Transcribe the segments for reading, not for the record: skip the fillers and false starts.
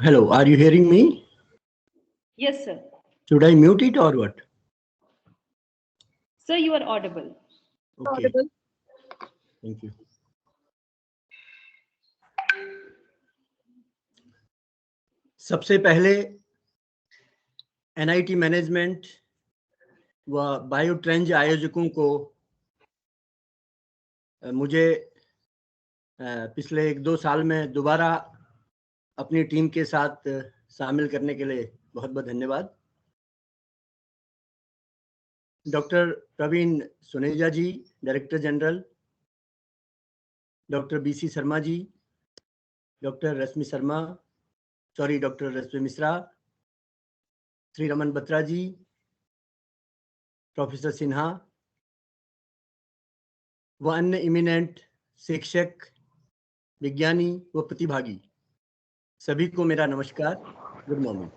Hello, are you hearing me? Yes, sir. Should I mute it or what? Sir, you are audible. Okay, thank you. सबसे पहले NIT management व bio ट्रेंज आयोजकों को मुझे पिछले 1-2 साल में दोबारा अपनी टीम के साथ शामिल करने के लिए बहुत बहुत धन्यवाद। Doctor Praveen Suneja ji, director general, doctor BC Sharma ji, doctor Rashmi Mishra, Shri Raman Batra ji, professor Sinha व अन्य इमिनेंट शिक्षक, विज्ञानी व प्रतिभागी सभी को मेरा नमस्कार, गुड मॉर्निंग।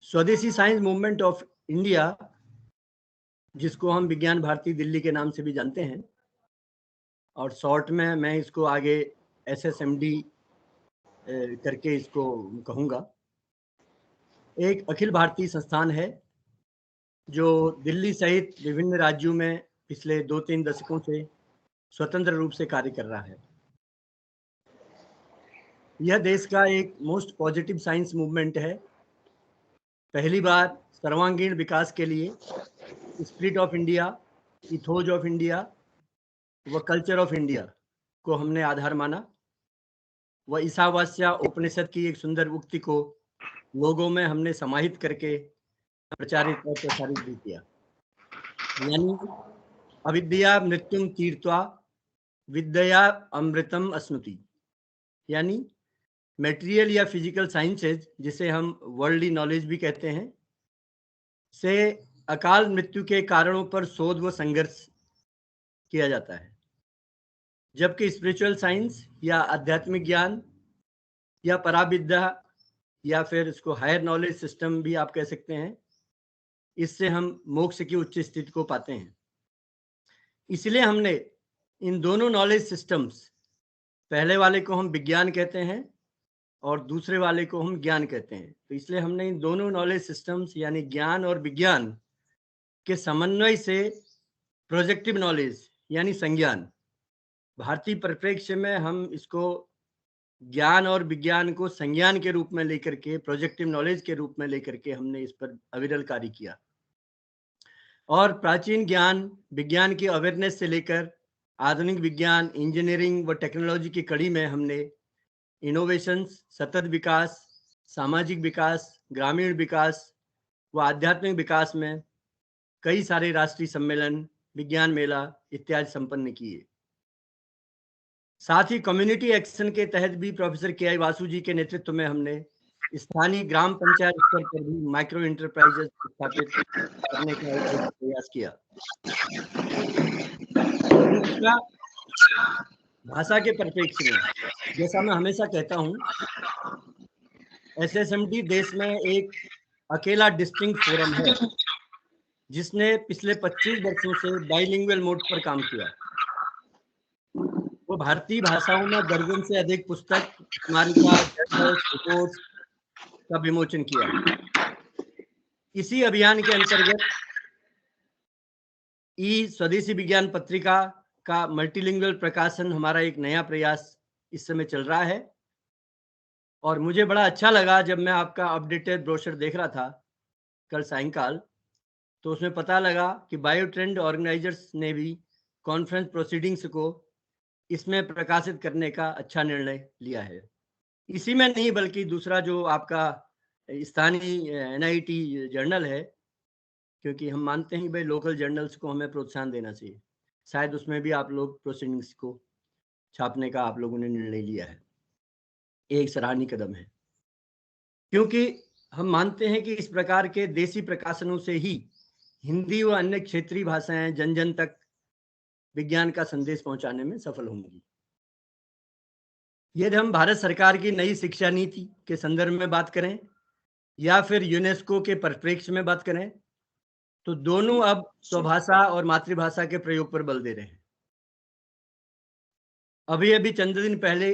स्वदेशी साइंस मूवमेंट ऑफ इंडिया, जिसको हम विज्ञान भारती दिल्ली के नाम से भी जानते हैं, और शॉर्ट में मैं इसको आगे SSMD करके इसको कहूँगा, एक अखिल भारतीय संस्थान है जो दिल्ली सहित विभिन्न राज्यों में पिछले 2-3 दशकों से स्वतंत्र रूप से कार्य कर रहा है। यह देश का एक मोस्ट पॉजिटिव साइंस मूवमेंट है। पहली बार सर्वांगीण विकास के लिए spirit of India, ethos of India व कल्चर ऑफ इंडिया को हमने आधार माना व ईशावास्य उपनिषद की एक सुंदर उक्ति को लोगों में हमने समाहित करके प्रचारित और प्रसारित भी किया, यानी अविद्या मृत्युम तीर्त्वा विद्या अमृतम अश्नुति, यानी मेटेरियल या फिजिकल साइंसेज, जिसे हम वर्ल्डली नॉलेज भी कहते हैं, से अकाल मृत्यु के कारणों पर शोध व संघर्ष किया जाता है, जबकि स्पिरिचुअल साइंस या आध्यात्मिक ज्ञान या पराविद्या या फिर इसको हायर नॉलेज सिस्टम भी आप कह सकते हैं, इससे हम मोक्ष की उच्च स्थिति को पाते हैं। इसलिए हमने इन दोनों नॉलेज सिस्टम्स, पहले वाले को हम विज्ञान कहते हैं और दूसरे वाले को हम ज्ञान कहते हैं, तो इसलिए हमने इन दोनों नॉलेज सिस्टम्स यानी ज्ञान और विज्ञान के समन्वय से प्रोजेक्टिव नॉलेज यानी संज्ञान, भारतीय परिप्रेक्ष्य में हम इसको ज्ञान और विज्ञान को संज्ञान के रूप में लेकर के, प्रोजेक्टिव नॉलेज के रूप में लेकर के हमने इस पर अविरल कार्य किया। और प्राचीन ज्ञान विज्ञान की अवेयरनेस से लेकर आधुनिक विज्ञान, इंजीनियरिंग व टेक्नोलॉजी की कड़ी में हमने इनोवेशंस, सतत विकास, सामाजिक विकास, ग्रामीण विकास व आध्यात्मिक विकास में कई सारे राष्ट्रीय सम्मेलन, विज्ञान मेला इत्यादि संपन्न किए। साथ ही कम्युनिटी एक्शन के तहत भी प्रोफेसर KI वासु जी के नेतृत्व में हमने स्थानीय ग्राम पंचायत स्तर पर भी माइक्रो एंटरप्राइजेस स्थापित करने का एक प्रयास किया। दूसरा, भाषा के परिप्रेक्ष्य में, जैसा मैं हमेशा कहता हूँ, SSMD देश में एक अकेला डिस्टिंक्ट फोरम है जिसने पिछले 25 वर्षों से बाइलिंगुअल मोड पर काम किया। वो भारतीय भाषाओं में दर्जन से अधिक पुस्तक, स्मारिका, जर्नल्स, रिपोर्ट्स का विमोचन किया। इसी अभियान के अंतर्गत स्वदेशी विज्ञान पत्रिका का मल्टीलिंगुअल प्रकाशन हमारा एक नया प्रयास इस समय चल रहा है। और मुझे बड़ा अच्छा लगा जब मैं आपका अपडेटेड ब्रोशर देख रहा था कल सायंकाल, तो उसमें पता लगा कि बायो ट्रेंड ऑर्गेनाइजर्स ने भी कॉन्फ्रेंस प्रोसीडिंग्स को इसमें प्रकाशित करने का अच्छा निर्णय लिया है। इसी में नहीं बल्कि दूसरा जो आपका स्थानीय NIT जर्नल है, क्योंकि हम मानते हैं कि भाई लोकल जर्नल्स को हमें प्रोत्साहन देना चाहिए, शायद उसमें भी आप लोग प्रोसीडिंग्स को छापने का आप लोगों ने निर्णय लिया है। एक सराहनीय कदम है, क्योंकि हम मानते हैं कि इस प्रकार के देसी प्रकाशनों से ही हिंदी व अन्य क्षेत्रीय भाषाएं जन जन तक विज्ञान का संदेश पहुंचाने में सफल होंगी। यदि हम भारत सरकार की नई शिक्षा नीति के संदर्भ में बात करें या फिर यूनेस्को के परिप्रेक्ष्य में बात करें, तो दोनों अब स्वभाषा और मातृभाषा के प्रयोग पर बल दे रहे हैं। अभी चंद दिन पहले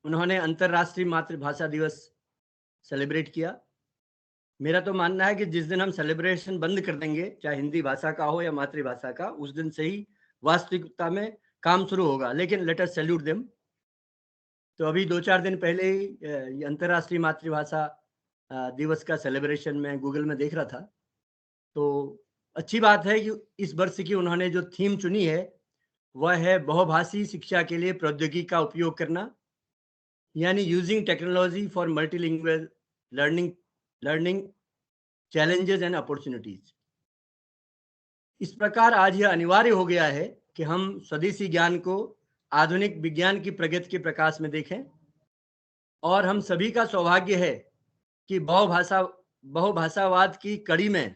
उन्होंने अंतर्राष्ट्रीय मातृभाषा दिवस सेलिब्रेट किया। मेरा तो मानना है कि जिस दिन हम सेलिब्रेशन बंद कर देंगे, चाहे हिंदी भाषा का हो या मातृभाषा का, उस दिन से ही वास्तविकता में काम शुरू होगा। लेकिन लेट अस सैल्यूट देम। तो अभी 2-4 दिन पहले ही ये अंतर्राष्ट्रीय मातृभाषा दिवस का सेलिब्रेशन मैं गूगल में देख रहा था। तो अच्छी बात है कि इस वर्ष की उन्होंने जो थीम चुनी है, वह है बहुभाषी शिक्षा के लिए प्रौद्योगिकी का उपयोग करना, यानी using technology for multilingual learning challenges and opportunities. इस प्रकार आज यह अनिवार्य हो गया है कि हम स्वदेशी ज्ञान को आधुनिक विज्ञान की प्रगति के प्रकाश में देखें, और हम सभी का सौभाग्य है कि बहुभाषावाद की कड़ी में,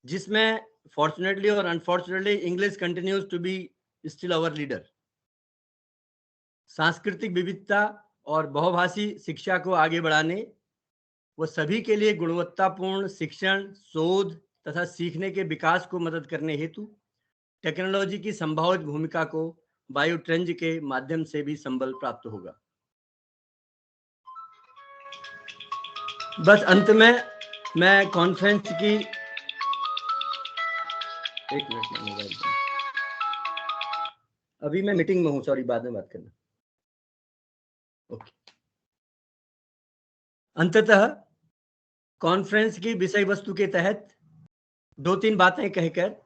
जिसमें फॉर्चुनेटली और unfortunately English continues to be still our leader, सांस्कृतिक विविधता और बहुभाषी शिक्षा को आगे बढ़ाने व सभी के लिए गुणवत्तापूर्ण शिक्षण, शोध तथा सीखने के विकास को मदद करने हेतु टेक्नोलॉजी की संभावित भूमिका को बायोट्रेंज के माध्यम से भी संबल प्राप्त होगा। बस अंत में मैं कॉन्फ्रेंस की एक मिनट में मोबाइल अभी मैं मीटिंग में हूँ, सॉरी, बाद में बात करना। ओके। अंततः कॉन्फ्रेंस की विषय वस्तु के तहत 2-3 बातें कहकर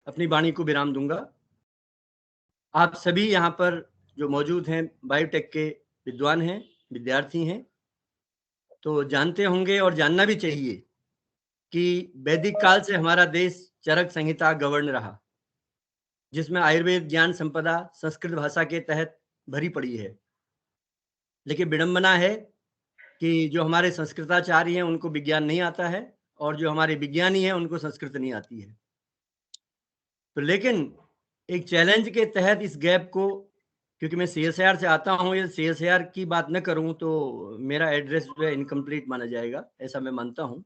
अपनी वाणी को विराम दूंगा। आप सभी यहाँ पर जो मौजूद हैं बायोटेक के विद्वान हैं, विद्यार्थी हैं, तो जानते होंगे और जानना भी चाहिए कि वैदिक काल से हमारा देश चरक संहिता गवर्न रहा, जिसमें आयुर्वेद ज्ञान संपदा संस्कृत भाषा के तहत भरी पड़ी है। लेकिन विडंबना है कि जो हमारे संस्कृताचार्य हैं उनको विज्ञान नहीं आता है, और जो हमारे विज्ञानी हैं उनको संस्कृत नहीं आती है। तो लेकिन एक चैलेंज के तहत इस गैप को, क्योंकि मैं सीएसआईआर से आता हूँ, ये सीएसआईआर की बात न करूँ तो मेरा एड्रेस जो है इनकम्प्लीट माना जाएगा, ऐसा मैं मानता हूँ।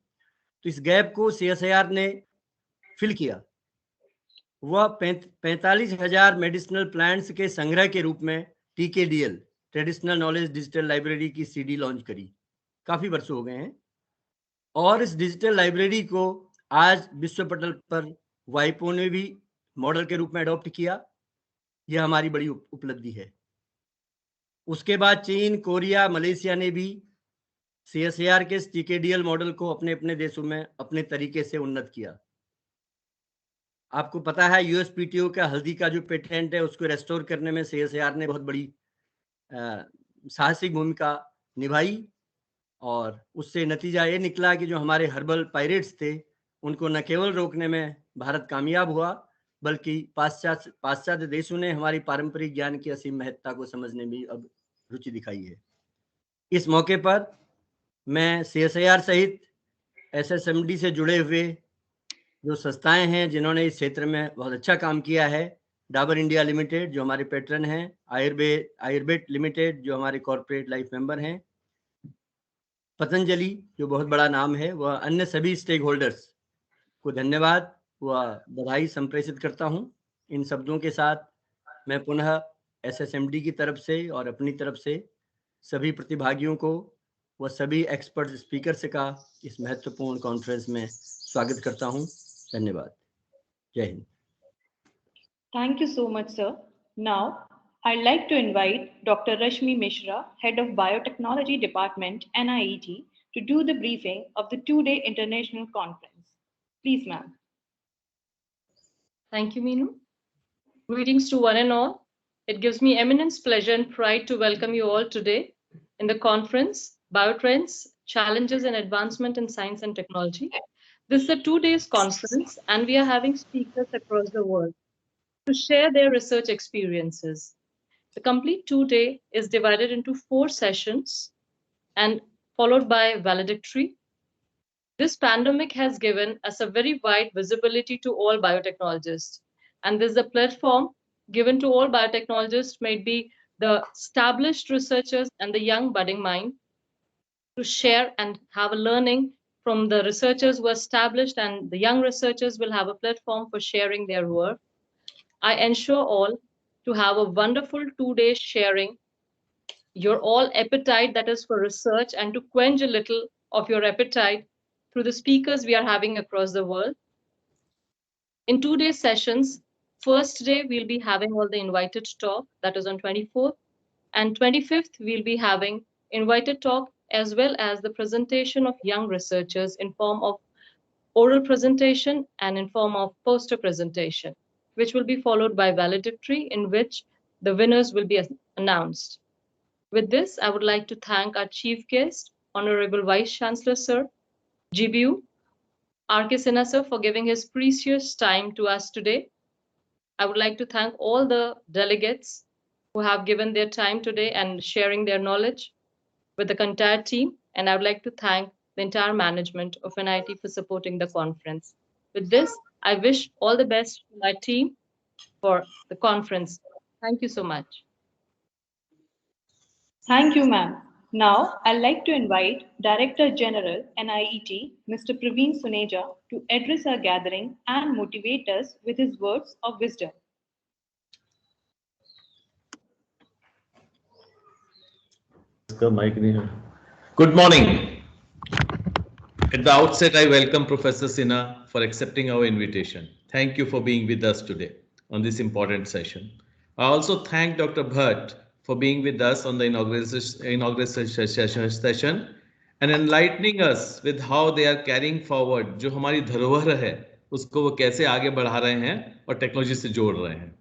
तो इस गैप को सीएसआईआर ने फिल किया। वह 45,000 मेडिसिनल प्लांट्स के संग्रह के रूप में टीकेडीएल, ट्रेडिशनल नॉलेज डिजिटल लाइब्रेरी की सीडी लॉन्च करी। काफ़ी वर्ष हो गए हैं, और इस डिजिटल लाइब्रेरी को आज विश्व पटल पर वाइपो ने भी मॉडल के रूप में अडॉप्ट किया। यह हमारी बड़ी उपलब्धि है। उसके बाद चीन, कोरिया, मलेशिया ने भी सीएसआईआर के टीकेडीएल मॉडल को अपने अपने देशों में अपने तरीके से उन्नत किया। आपको पता है यूएसपीटीओ का हल्दी का जो पेटेंट है उसको रेस्टोर करने में सीएसआईआर ने बहुत बड़ी साहसिक भूमिका निभाई, और उससे नतीजा ये निकला कि जो हमारे हर्बल पायरेट्स थे उनको न केवल रोकने में भारत कामयाब हुआ, बल्कि पाश्चात्य देशों ने हमारी पारंपरिक ज्ञान की असीम महत्ता को समझने में अब रुचि दिखाई है। इस मौके पर मैं सीएसआईआर सहित एसएसएमडी से जुड़े हुए जो संस्थाएं हैं जिन्होंने इस क्षेत्र में बहुत अच्छा काम किया है, डाबर इंडिया लिमिटेड जो हमारे पैट्रन हैं, आयुर्वेद लिमिटेड जो हमारे कॉर्पोरेट लाइफ मेंबर हैं, पतंजलि जो बहुत बड़ा नाम है, वह अन्य सभी स्टेक होल्डर्स को धन्यवाद व बधाई संप्रेषित करता हूं। इन शब्दों के साथ मैं पुनः एसएसएमडी की तरफ से और अपनी तरफ से सभी प्रतिभागियों को व सभी एक्सपर्ट स्पीकर्स का इस महत्वपूर्ण कॉन्फ्रेंस में स्वागत करता हूं। धन्यवाद। जय Hind. Thank you so much, sir. Now, I'd like to invite Dr. Rashmi Mishra, Head of Biotechnology Department, NIET, to do the briefing of the two-day international conference. Please, ma'am. Thank you, Meenu. Greetings to one and all. It gives me eminence pleasure and pride to welcome you all today in the conference, Biotrends, Challenges and Advancement in Science and Technology. This is a 2 days conference, and we are having speakers across the world to share their research experiences. The complete 2 day is divided into 4 sessions and followed by valedictory. This pandemic has given us a very wide visibility to all biotechnologists, and this is a platform given to all biotechnologists, might be the established researchers and the young budding mind, to share and have a learning from the researchers who are established, and the young researchers will have a platform for sharing their work. I ensure all to have a wonderful 2 day sharing your all appetite that is for research and to quench a little of your appetite through the speakers we are having across the world. In 2 days sessions, first day we'll be having all the invited talk, that is on 24th, and 25th we'll be having invited talk as well as the presentation of young researchers in form of oral presentation and in form of poster presentation, which will be followed by valedictory in which the winners will be announced. With this, I would like to thank our chief guest, Honorable Vice Chancellor Sir, GBU, R.K. Sinha Sir, for giving his precious time to us today. I would like to thank all the delegates who have given their time today and sharing their knowledge with the entire team. And I would like to thank the entire management of NIT for supporting the conference. With this, I wish all the best to my team for the conference. Thank you so much. Thank you, ma'am. Now, I'd like to invite Director General NIET, Mr. Praveen Suneja, to address our gathering and motivate us with his words of wisdom. Good morning. At the outset, I welcome Professor Sinha for accepting our invitation. Thank you for being with us today on this important session. I also thank Dr. Bhatt for being with us on the inaugural session and enlightening us with how they are carrying forward जो हमारी धरोहर है उसको वो कैसे आगे बढ़ा रहे हैं और टेक्नोलॉजी से जोड़ रहे हैं.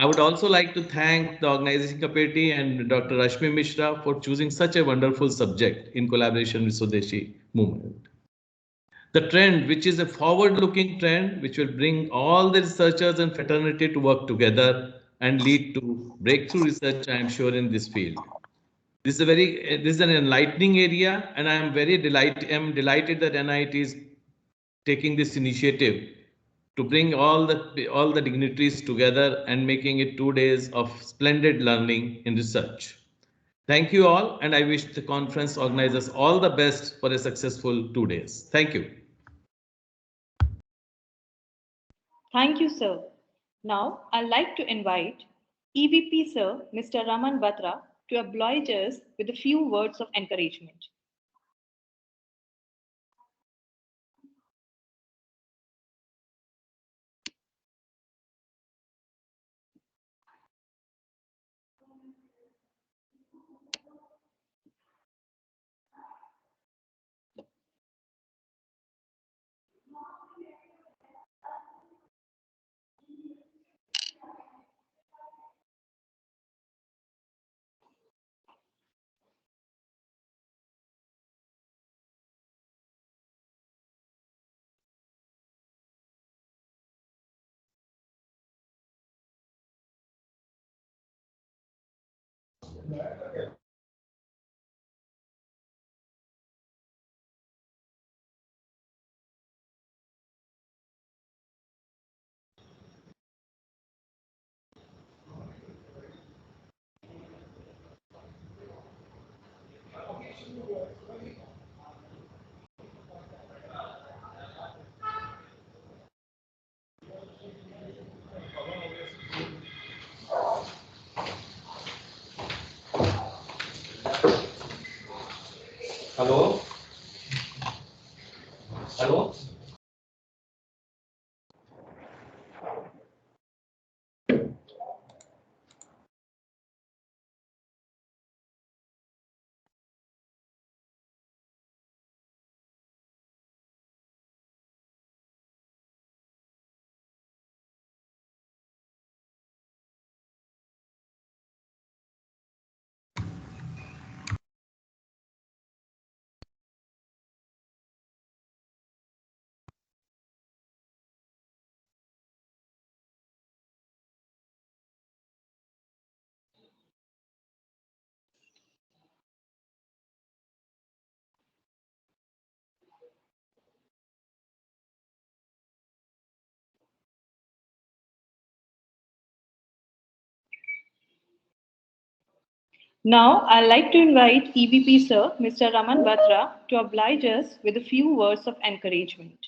I would also like to thank the organizing committee and Dr. Rashmi Mishra for choosing such a wonderful subject in collaboration with Swadeshi movement. The trend, which is a forward-looking trend, which will bring all the researchers and fraternity to work together and lead to breakthrough research, I am sure, in this field. This is an enlightening area, and I am delighted that NIT is taking this initiative to bring all the dignitaries together and making it 2 days of splendid learning in research. Thank you all, and I wish the conference organizers all the best for a successful 2 days. Thank you. Thank you, sir. Now, I'd like to invite EVP Sir, Mr. Raman Batra, to oblige us with a few words of encouragement. Hello? Hello? Now, I'd like to invite EVP Sir, Mr. Raman Batra, to oblige us with a few words of encouragement.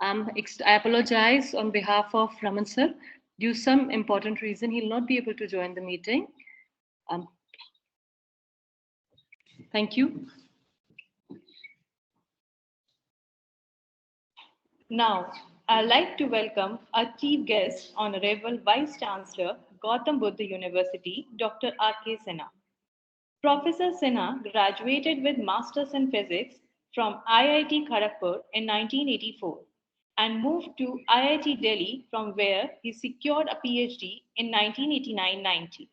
I apologize on behalf of Raman sir. Due to some important reason, he'll not be able to join the meeting. Thank you. Now, I'd like to welcome our chief guest, Honorable Vice Chancellor, Gautam Buddha University, Dr. R.K. Sinha. Professor Sinha graduated with Masters in Physics from IIT Kharagpur in 1984 and moved to IIT Delhi, from where he secured a PhD in 1989-90.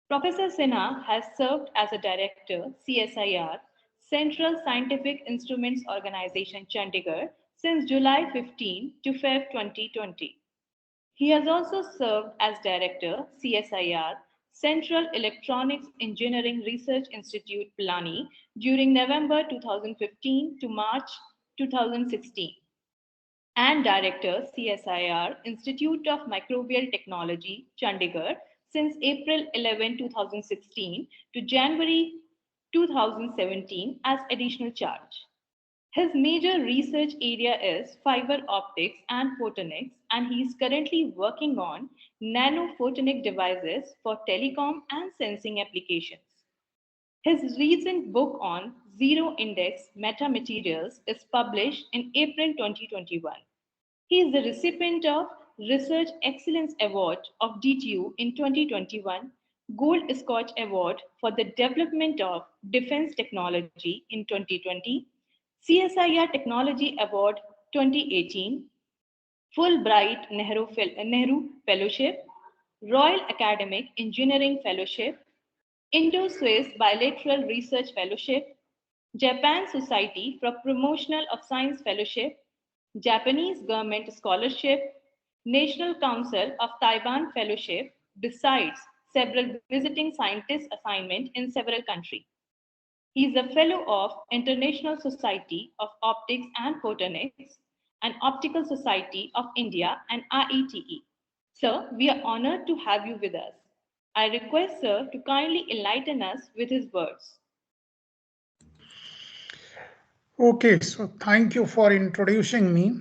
Professor Sinha has served as a director, CSIR, Central Scientific Instruments Organization, Chandigarh, since July 15 to Feb 2020. He has also served as director, CSIR, Central Electronics Engineering Research Institute, Pilani, during November 2015 to March 2016, and Director, CSIR, Institute of Microbial Technology, Chandigarh, since April 11, 2016 to January 2017 as additional charge. His major research area is fiber optics and photonics, and he is currently working on nanophotonic devices for telecom and sensing applications. His recent book on zero index metamaterials is published in April 2021. He is the recipient of Research Excellence Award of DTU in 2021, Gold Scotch Award for the Development of Defense Technology in 2020, CSIR Technology Award 2018, Fulbright Nehru Fellowship, Royal Academic Engineering Fellowship, Indo-Swiss Bilateral Research Fellowship, Japan Society for Promotion of Science Fellowship, Japanese Government Scholarship, National Council of Taiwan Fellowship, besides several visiting scientist assignments in several countries. He is a fellow of International Society of Optics and Photonics and Optical Society of India and RETE. Sir, we are honored to have you with us. I request Sir to kindly enlighten us with his words. Okay, so thank you for introducing me.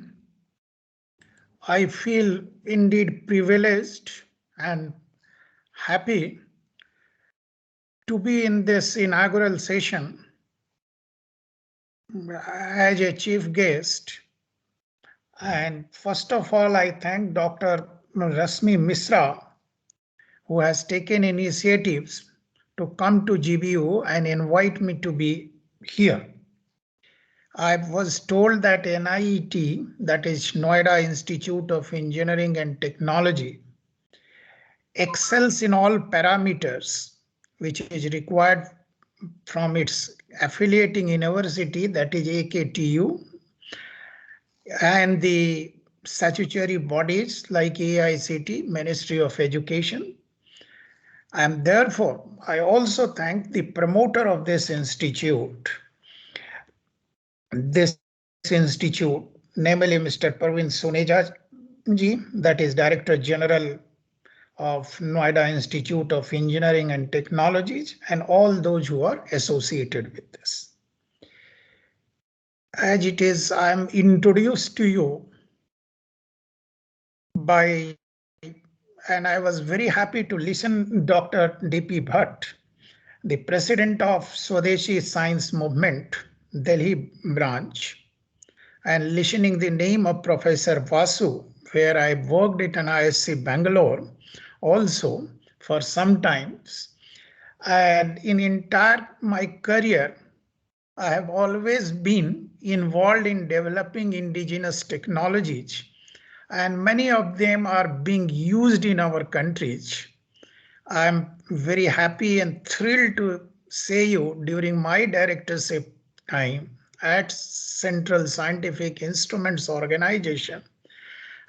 I feel indeed privileged and happy to be in this inaugural session as a chief guest. And first of all, I thank Dr. Rashmi Misra, who has taken initiatives to come to GBU and invite me to be here. I was told that NIET, that is Noida Institute of Engineering and Technology, excels in all parameters which is required from its affiliating university, that is AKTU, and the statutory bodies like AICT, Ministry of Education. And therefore, I also thank the promoter of this institute, namely Mr. Parveen Suneja ji, that is Director General of Noida Institute of Engineering and Technologies, and all those who are associated with this. As it is, I am introduced to you by, and I was very happy to listen Dr. D.P. Bhatt, the president of Swadeshi Science Movement, Delhi branch, and listening the name of Professor Vasu, where I worked at an ISC Bangalore also for some times. And in entire my career, I have always been involved in developing indigenous technologies, and many of them are being used in our countries. I'm very happy and thrilled to say you during my directorship time at Central Scientific Instruments Organization,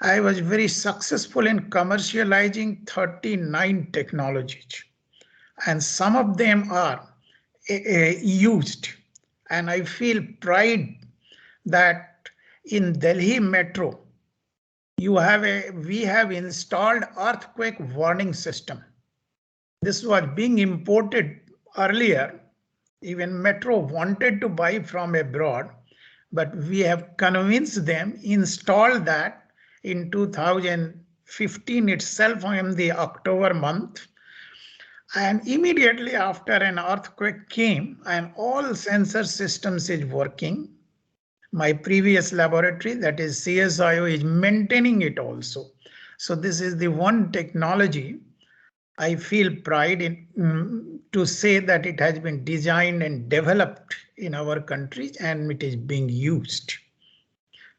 I was very successful in commercializing 39 technologies, and some of them are used. And I feel pride that in Delhi Metro, we have installed earthquake warning system. This was being imported earlier. Even Metro wanted to buy from abroad, but we have convinced them, installed that in 2015 itself in the October month. And immediately after an earthquake came and all sensor systems is working. My previous laboratory, that is CSIO, is maintaining it also. So this is the one technology I feel pride in to say that it has been designed and developed in our country and it is being used.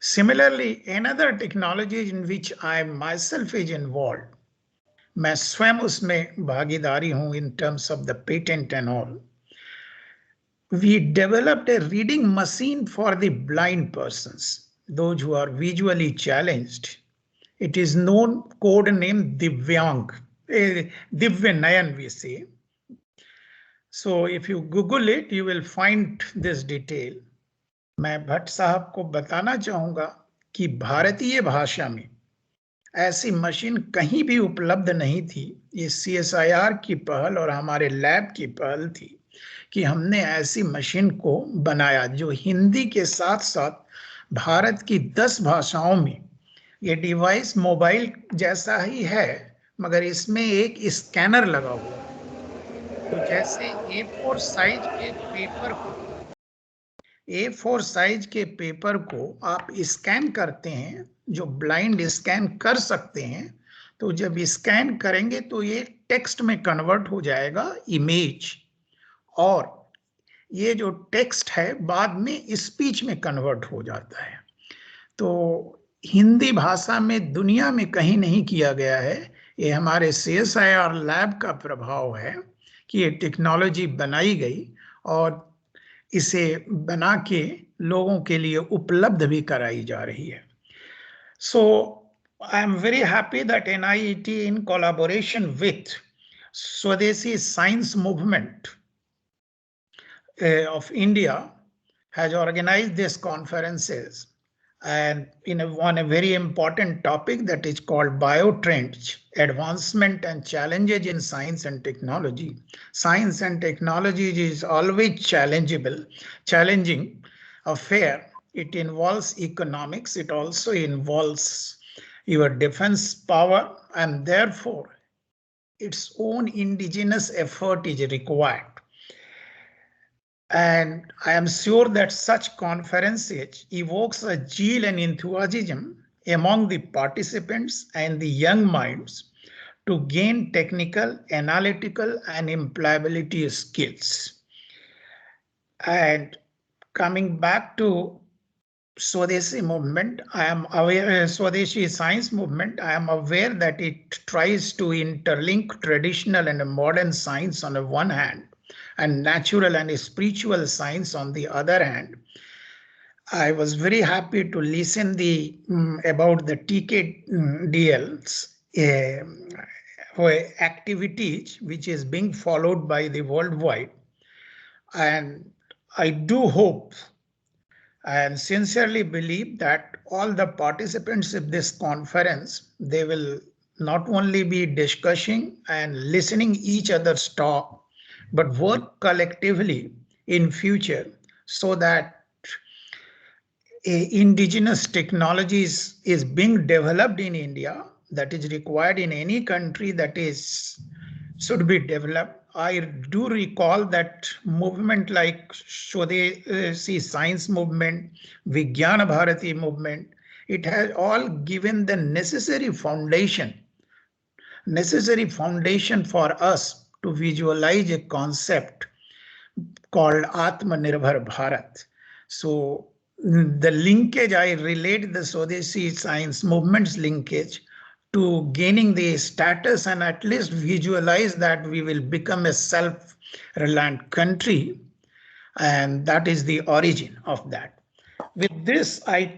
Similarly, another technology in which I myself is involved, मैं स्वयं उसमें भागीदारी हूं in terms of the patent and all. We developed a reading machine for the blind persons, those who are visually challenged. It is known code name Divyang, Divyanayan we say. So if you Google it, you will find this detail. मैं भट्ट साहब को बताना चाहूंगा कि भारतीय भाषा में ऐसी मशीन कहीं भी उपलब्ध नहीं थी। ये CSIR की पहल और हमारे लैब की पहल थी कि हमने ऐसी मशीन को बनाया जो हिंदी के साथ साथ भारत की 10 भाषाओं में, ये डिवाइस मोबाइल जैसा ही है मगर इसमें एक स्कैनर लगा हुआ है। तो जैसे A4 साइज के पेपर को आप स्कैन करते हैं, जो ब्लाइंड स्कैन कर सकते हैं, तो जब स्कैन करेंगे तो ये टेक्स्ट में कन्वर्ट हो जाएगा इमेज, और ये जो टेक्स्ट है बाद में स्पीच में कन्वर्ट हो जाता है। तो हिंदी भाषा में दुनिया में कहीं नहीं किया गया है। ये हमारे CSIR लैब का प्रभाव है कि ये टेक्नोलॉजी बनाई गई और इसे बना के लोगों के लिए उपलब्ध भी कराई जा रही है। So I am very happy that NIET in collaboration with Swadeshi Science Movement of India has organized these conferences and on a very important topic that is called biotrends, advancement and challenges in science and technology. Science and technology is always challenging affair. It involves economics. It also involves your defense power, and therefore its own indigenous effort is required. And I am sure that such conferences evokes a zeal and enthusiasm among the participants and the young minds to gain technical, analytical, and employability skills. And coming back to Swadeshi movement, I am aware, Swadeshi science movement, I am aware that it tries to interlink traditional and modern science on the one hand, and natural and spiritual science on the other hand. I was very happy to listen about the TKDL's activities which is being followed by the worldwide. And I do hope and sincerely believe that all the participants of this conference, they will not only be discussing and listening each other's talk, but work collectively in future so that indigenous technologies is being developed in India that is required in any country that should be developed. I do recall that movement like Swadeshi Science Movement, Vigyana Bharati movement, it has all given the necessary foundation for us to visualize a concept called Atmanirbhar Bharat. So the linkage, I relate the Swadeshi Science Movement's linkage to gaining the status and at least visualize that we will become a self-reliant country, and that is the origin of that. With this, I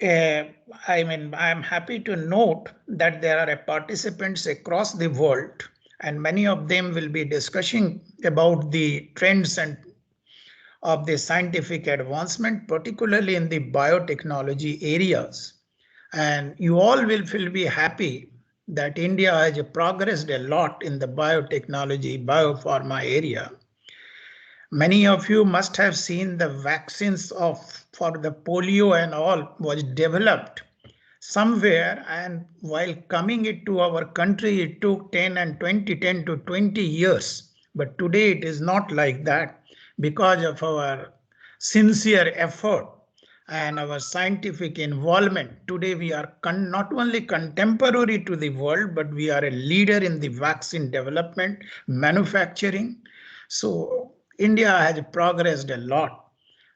am happy to note that there are participants across the world, and many of them will be discussing about the trends and of the scientific advancement, particularly in the biotechnology areas. And you all will be happy that India has progressed a lot in the biotechnology, biopharma area. Many of you must have seen the vaccines for the polio and all was developed somewhere, and while coming it to our country, it took 10 to 20 years. But today it is not like that because of our sincere effort and our scientific involvement. Today we are not only contemporary to the world, but we are a leader in the vaccine development, manufacturing. So India has progressed a lot,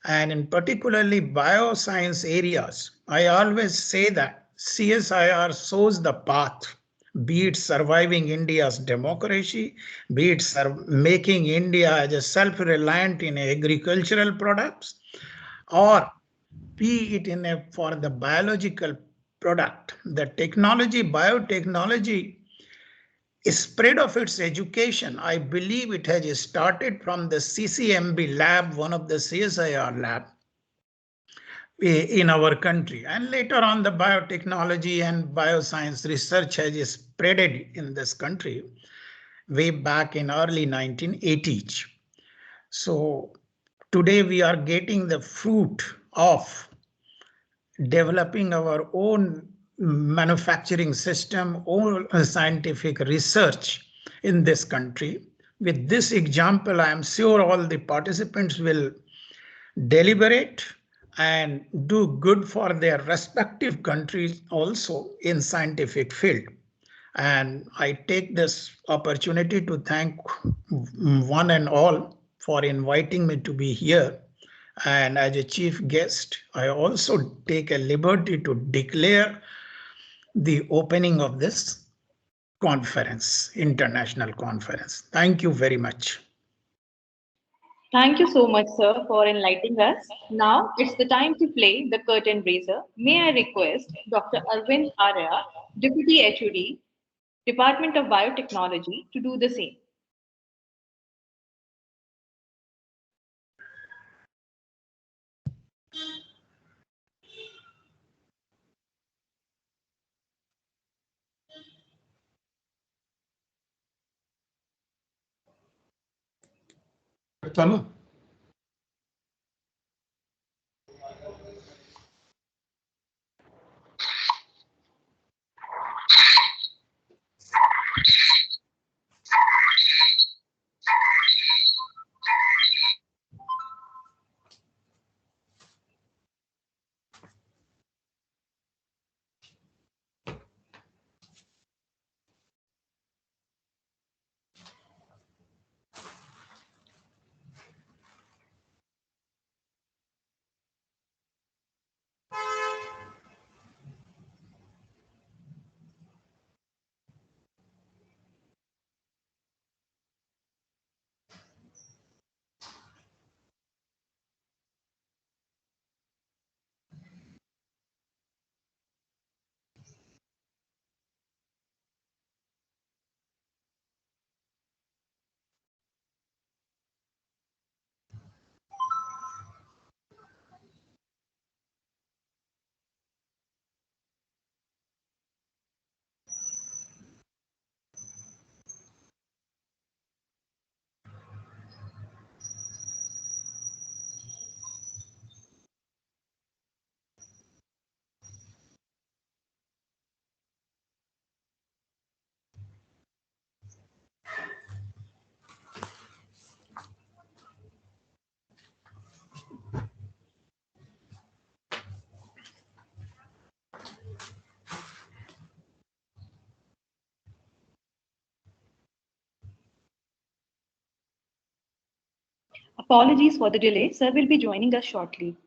and in particularly bioscience areas. I always say that CSIR shows the path, be it surviving India's democracy, be it making India as a self-reliant in agricultural products, or be it for the biological product. The technology, biotechnology, spread of its education, I believe it has started from the CCMB lab, one of the CSIR lab in our country. And later on, the biotechnology and bioscience research has spreaded in this country way back in early 1980s. So today we are getting the fruit of developing our own manufacturing system, own scientific research in this country. With this example, I am sure all the participants will deliberate and do good for their respective countries also in scientific field. And I take this opportunity to thank one and all for inviting me to be here. And as a chief guest, I also take a liberty to declare the opening of this conference, international conference. Thank you very much. Thank you so much, sir, for enlightening us. Now it's the time to play the curtain raiser. May I request Dr. Arvind Arya, Deputy HOD, Department of Biotechnology, to do the same. Apologies for the delay. Sir will be joining us shortly.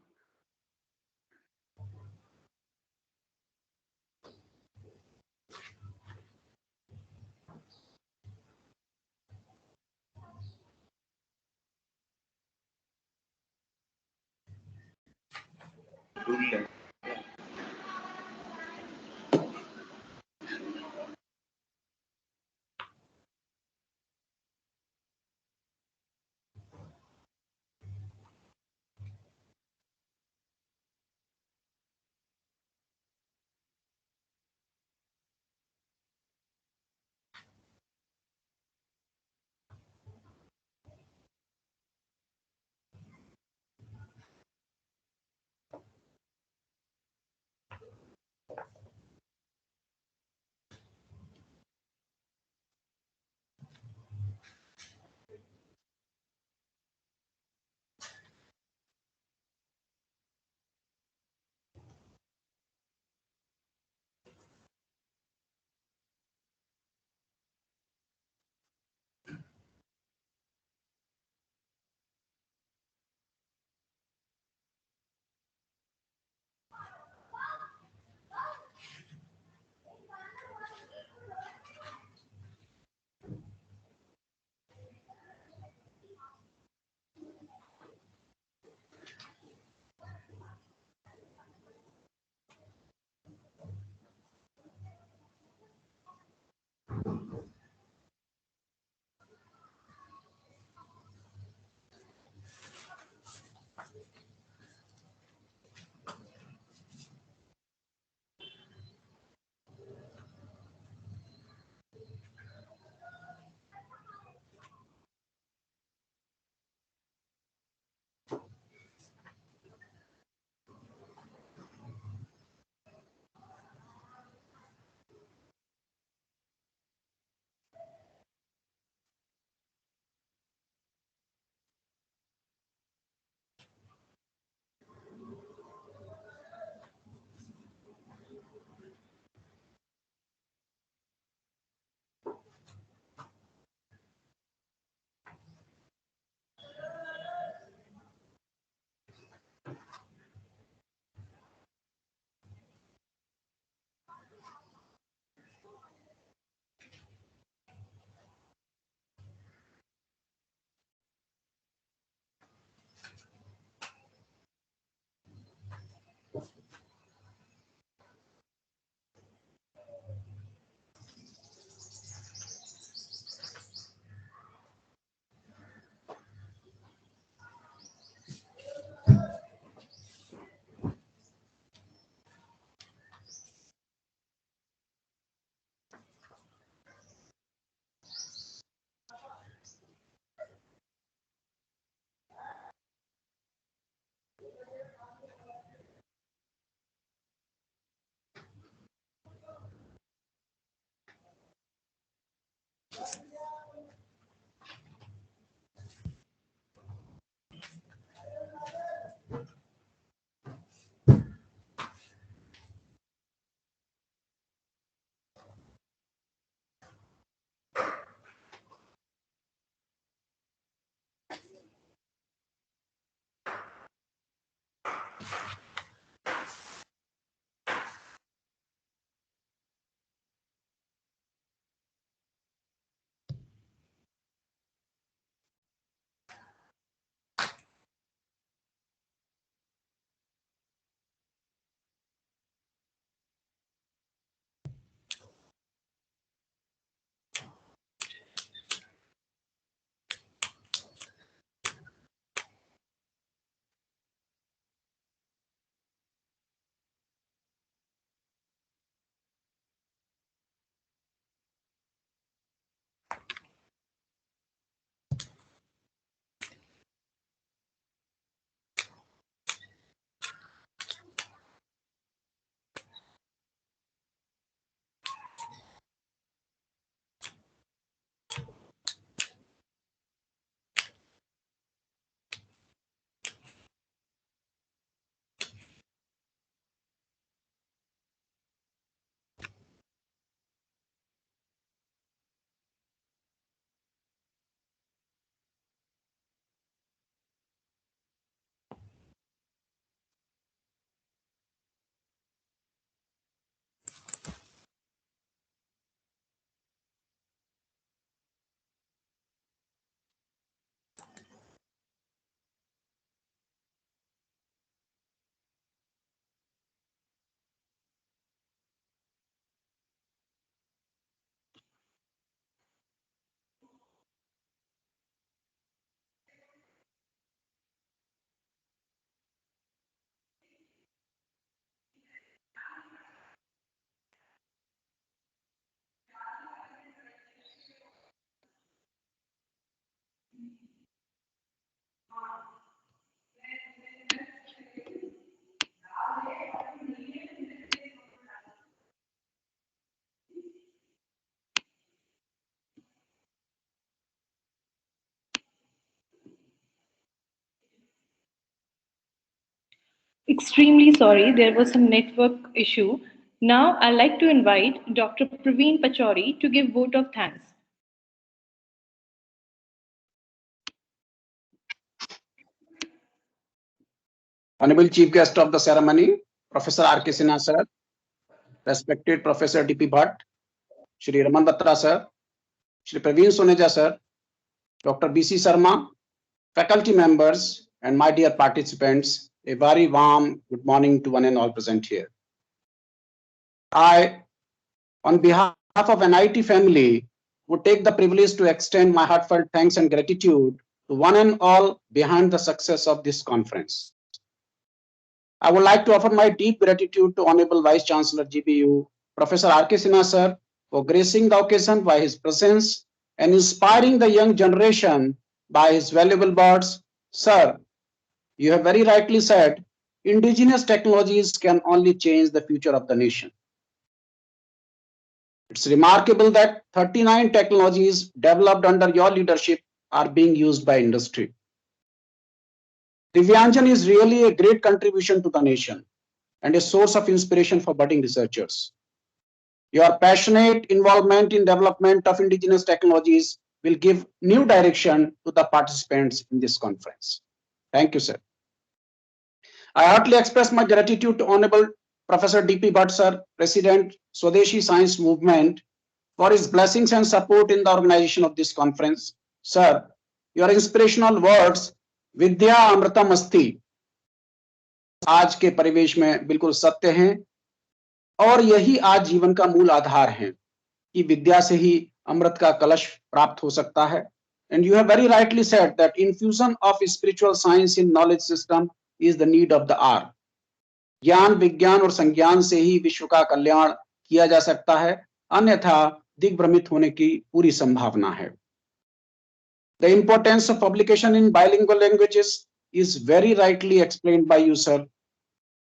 Extremely sorry, there was some network issue. Now I'd like to invite Dr. Praveen Pachauri to give vote of thanks. Honorable Chief Guest of the ceremony, Professor R.K. Sinha sir, respected Professor D.P. Bhatt, Shri Raman Batra sir, Shri Praveen Soneja sir, Dr. B.C. Sharma, faculty members, and my dear participants, a very warm good morning to one and all present here. I, on behalf of NIT family, would take the privilege to extend my heartfelt thanks and gratitude to one and all behind the success of this conference. I would like to offer my deep gratitude to Honorable Vice Chancellor GBU, Professor R.K. Sinha sir, for gracing the occasion by his presence and inspiring the young generation by his valuable words. Sir, you have very rightly said, indigenous technologies can only change the future of the nation. It's remarkable that 39 technologies developed under your leadership are being used by industry. Divyanjan is really a great contribution to the nation and a source of inspiration for budding researchers. Your passionate involvement in development of indigenous technologies will give new direction to the participants in this conference. Thank you, sir. I heartily express my gratitude to Honorable Professor D.P. Bhatt, sir, President, Swadeshi Science Movement, for his blessings and support in the organization of this conference. Sir, your inspirational words, Vidya Amritam Asti, आज के परिवेश में बिल्कुल सत्य हैं और यही आज जीवन का मूल आधार है कि विद्या से ही अमृत का कलश प्राप्त हो सकता है. And you have very rightly said that infusion of spiritual science in knowledge system is the need of the hour. ज्ञान, विज्ञान और संज्ञान से ही विश्व का कल्याण किया जा सकता है, अन्यथा दिग्भ्रमित होने की पूरी संभावना है. The importance of publication in bilingual languages is very rightly explained by you, sir.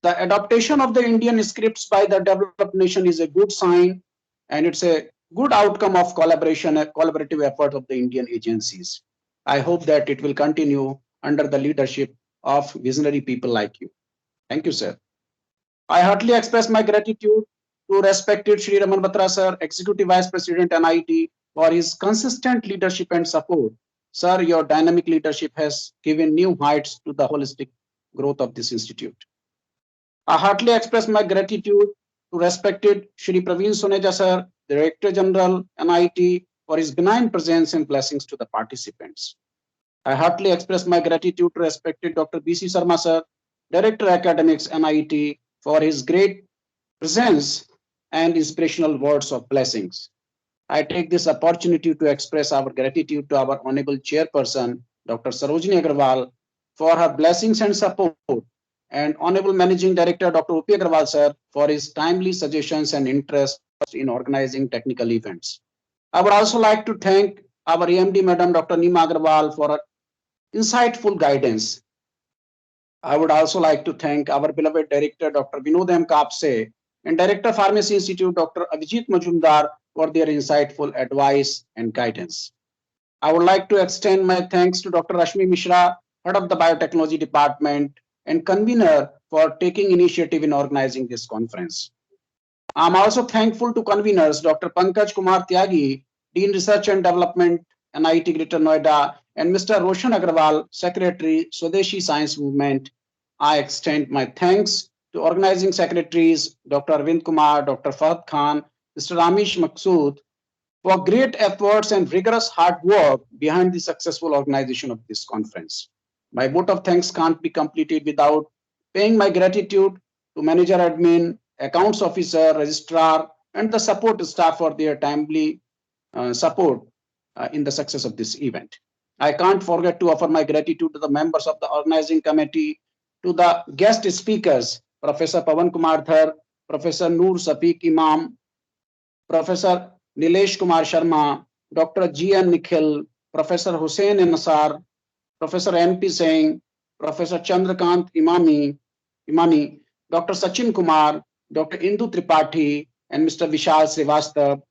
The adaptation of the Indian scripts by the developed nation is a good sign, and it's a good outcome of collaborative effort of the Indian agencies. I hope that it will continue under the leadership of visionary people like you. Thank you, sir. I heartily express my gratitude to respected Shri Raman Batra sir, Executive Vice President NIT, for his consistent leadership and support. Sir, your dynamic leadership has given new heights to the holistic growth of this institute. I heartily express my gratitude to respected Shri Praveen Soneja sir, Director General NIT, for his benign presence and blessings to the participants. I heartily express my gratitude to respected Dr. B.C. Sarma sir, Director Academics NIT, for his great presence and inspirational words of blessings. I take this opportunity to express our gratitude to our Honorable Chairperson, Dr. Sarojini Agrawal, for her blessings and support, and Honorable Managing Director, Dr. U.P. Agrawal, sir, for his timely suggestions and interest in organizing technical events. I would also like to thank our EMD, Madam Dr. Neema Agrawal, for her insightful guidance. I would also like to thank our beloved Director, Dr. Vinod M. Kapse, and Director Pharmacy Institute, Dr. Abhijit Majumdar, for their insightful advice and guidance. I would like to extend my thanks to Dr. Rashmi Mishra, Head of the Biotechnology Department and convener, for taking initiative in organizing this conference. I'm also thankful to conveners Dr. Pankaj Kumar Tyagi, Dean Research and Development, NIT Greater Noida, and Mr. Roshan Agrawal, Secretary, Swadeshi Science Movement. I extend my thanks to organizing secretaries Dr. Arvind Kumar, Dr. Fahad Khan, Mr. Ramesh Maksood, for great efforts and rigorous hard work behind the successful organization of this conference. My vote of thanks can't be completed without paying my gratitude to manager admin, accounts officer, registrar, and the support staff for their timely support in the success of this event. I can't forget to offer my gratitude to the members of the organizing committee, to the guest speakers, Professor Pawan Kumar Dhar, Professor Noor Safiq Imam, Professor Nilesh Kumar Sharma, Dr. G.N. Nikhil, Professor Hussein Nasar, Professor N.P. Singh, Professor Chandrakant Imani, Dr. Sachin Kumar, Dr. Indu Tripathi, and Mr. Vishal Srivastav.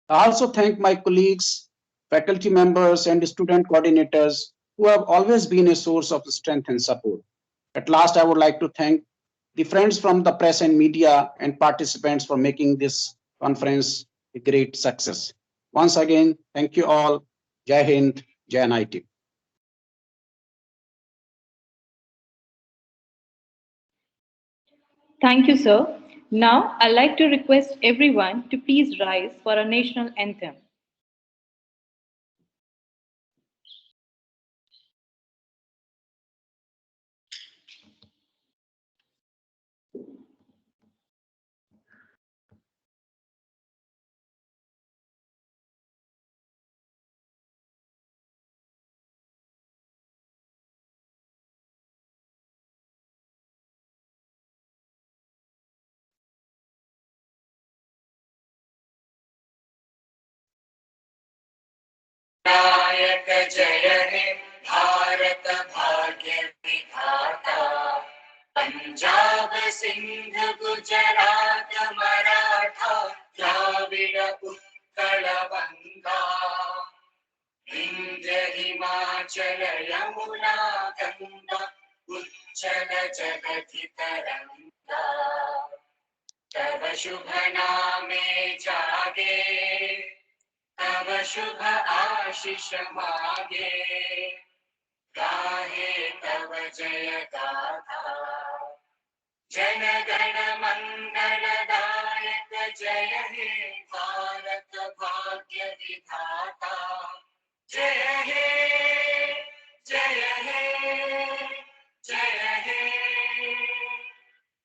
I also thank my colleagues, faculty members, and student coordinators who have always been a source of strength and support. At last, I would like to thank the friends from the press and media and participants for making this conference a great success. Once again, thank you all. Jai Hind, Jai NIT. Thank you, sir. Now, I'd like to request everyone to please rise for our national anthem. नायक जय हे भारत भाग्य विधाता, पंजाब सिंध गुजरात मराठा द्राविड उत्कल बंगा, विंध्य हिमाचल यमुना गंगा उच्चल जगति तरंगा, तव शुभ नामे जागे, तव शुभ आशीष मागे, गाहे तव जय गाथा, जन गण मंगल दायक जय हे भारत भाग्य विधाता, जय हे जय हे जय हे,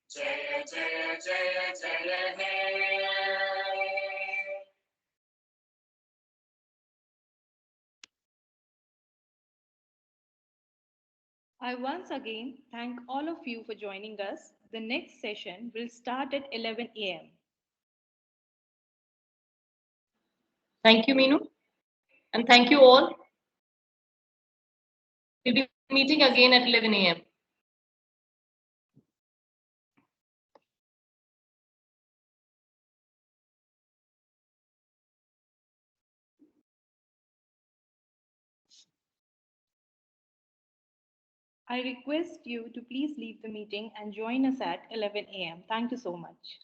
जय जय जय जय हे। I once again thank all of you for joining us. The next session will start at 11 a.m. Thank you, Meenu. And thank you all. We'll be meeting again at 11 a.m. I request you to please leave the meeting and join us at 11 a.m. Thank you so much.